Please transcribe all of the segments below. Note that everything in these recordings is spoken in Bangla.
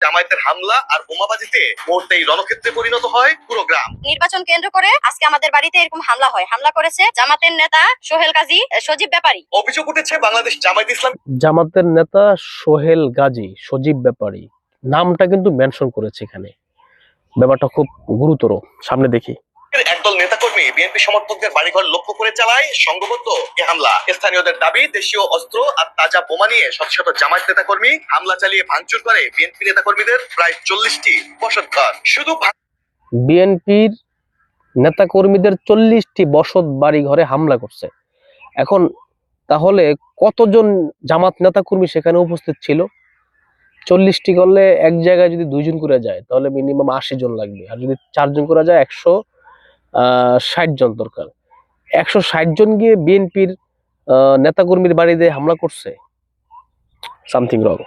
জামায়াতের হামলা আর বোমাবাজিতে মুহূর্তেই রণক্ষেত্রে পরিণত হয় পুরো গ্রাম। নির্বাচন কেন্দ্র করে আজকে আমাদের বাড়িতে এরকম হামলা হয়। হামলা করেছে জামাতের নেতা সোহেল গাজী, সজীব ব্যাপারী। অভিযোগ উঠেছে বাংলাদেশ জামায়াত ইসলামী জামাতের নেতা সোহেল গাজী, সজীব ব্যাপারী নামটা কিন্তু মেনশন করেছে এখানে। ব্যাপারটা খুব গুরুতর। সামনে দেখি। একদল নেতাকর্মী বিএনপি সমর্থকদের বাড়িঘর লক্ষ্য করে চালায় সংঘবদ্ধ এ হামলা। স্থানীয়দের দাবি, দেশীয় অস্ত্র আর তাজা বোমা নিয়ে শত শত জামায়াত নেতাকর্মী হামলা চালিয়ে ভাঙচুর করে বিএনপি নেতাকর্মীদের প্রায় 40টি বসতঘর। শুধু বিএনপির নেতাকর্মীদের 40টি বসত বাড়ি ঘরে হামলা করছে। এখন তাহলে কতজন জামাত নেতাকর্মী সেখানে উপস্থিত ছিল? 40টি করলে এক জায়গায় যদি 2 জন করে যায় তাহলে মিনিমাম 80 জন লাগবে, আর যদি 4 জন করে যায় 160 জন দরকার। 160 জন গিয়ে বিএনপির নেতাকর্মীর বাড়িতে হামলা করছে। Something wrong.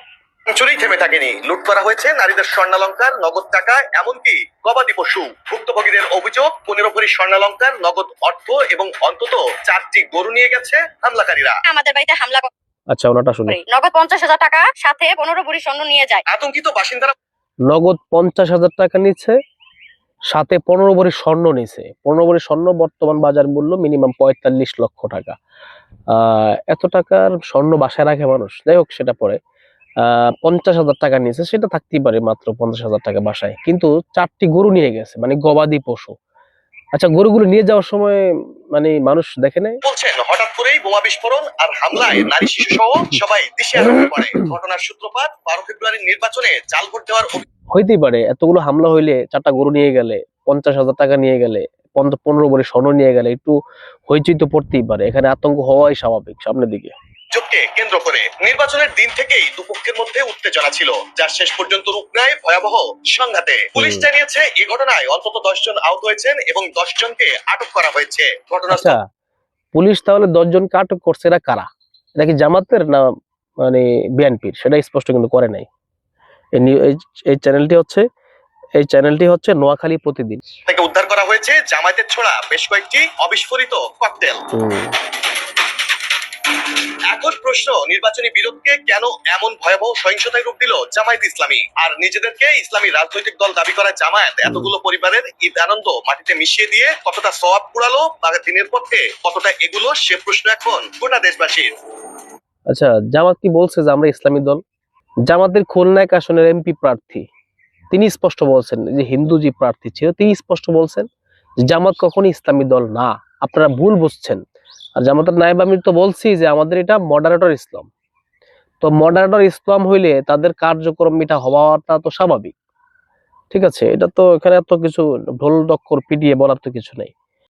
চুরি থেমে থাকেনি, লুট করা হয়েছে নারীদের স্বর্ণালংকার, নগদ টাকা, এমনকি গবাদি পশু। ভুক্তভোগীদের অভিযোগ, 15 ভরি স্বর্ণালংকার, নগদ অর্থ এবং অন্তত 4টি গরু নিয়ে গেছে হামলাকারীরা। আমাদের বাড়িতে হামলা আচ্ছা, ওনাটা শুনি। নগদ 50,000 টাকা সাথে 15 ভরি স্বর্ণ নিয়ে যায়। আতঙ্কিত বাসিন্দারা নগদ 50,000 টাকা নিচ্ছে, সাথে 15 ভরি স্বর্ণ নিছে। 15 ভরি স্বর্ণ বর্তমান বাজার মূল্য মিনিমাম 45 লক্ষ টাকা। এত টাকার স্বর্ণ বাসায় রাখে মানুষ? যাই হোক, সেটা পরে 50,000 টাকা নিয়েছে, সেটা থাকতেই পারে মাত্র 50,000 টাকা বাসায়, কিন্তু 4টি গরু নিয়ে গেছে, মানে গবাদি পশু। আচ্ছা, গরুগুলো নিয়ে যাওয়ার সময় মানে মানুষ দেখে নাই? বলছেন হঠাৎ করেই বোমা বিস্ফোরণ আর হামলায় নারী শিশু সহ সবাই দিশেহারা হয়ে পড়ে। ঘটনার সূত্রপাত 12 ফেব্রুয়ারির নির্বাচনে জাল ভোট দেওয়ার হইতেই পারে। এতগুলো হামলা হইলে 4টা গরু নিয়ে গেলে, 50,000 টাকা নিয়ে গেলে, 15 ভরি স্বর্ণ নিয়ে গেলে একটু হইচই তো পড়তেই পারে। এখানে আতঙ্ক হওয়াই স্বাভাবিক। সামনের দিকে। অভিযোগকে কেন্দ্র করে নির্বাচনের দিন থেকেই দুপক্ষের মধ্যে উত্তেজনা ছিল, যা শেষ পর্যন্ত রূপ নেয় ভয়াবহ সংঘাতে। পুলিশ জানিয়েছে এই ঘটনায় অন্তত 10 জন আহত হয়েছেন এবং 10 জনকে আটক করা হয়েছে। আচ্ছা, পুলিশ তাহলে 10 জনকে আটক করছে, এরা কারা? এটা কি জামাতের না মানে বিএনপির? সেটা স্পষ্ট কিন্তু করে নাই। এই চ্যানেলটি হচ্ছে নোয়াখালী প্রতিদিন থেকে উদ্ধার করা হয়েছে জামায়াতের ছোড়া বেশ কয়েকটি অবিস্ফোরিত ককটেল। এখন প্রশ্ন, নির্বাচনী বিরোধকে কেন এমন ভয়াবহ সহিংসতায় রূপ দিল জামায়াত ইসলামী? আর নিজেদেরকে ইসলামী রাজনৈতিক দল দাবি করা জামায়াত এতগুলো পরিবারের ঈদ আনন্দ মাটিতে মিশিয়ে দিয়ে কতটা সওয়াব কুড়ালো বা দিনের পথে কতটা এগুলো, সে প্রশ্ন এখন গোটা দেশবাসীর। আচ্ছা, জামাত কি বলছে যে আমরা ইসলামী দল? জামাতের খুলনা এক আসনের এমপি প্রার্থী তিনি স্পষ্ট বলছেন, যে হিন্দু যে প্রার্থী ছিল তিনি স্পষ্ট বলছেন যে জামাত কখনো ইসলামী দল না, আপনারা ভুল বুঝছেন। আর জামাতের নায়েব আমির তো বলছি যে আমাদের এটা মডারেটর ইসলাম। তো মডারেটর ইসলাম হইলে তাদের কার্যক্রম এটা হওয়াটা তো স্বাভাবিক। ঠিক আছে, এটা তো এখানে এত কিছু ঢোল ডক্কর পিটিয়ে বলার তো কিছু নেই।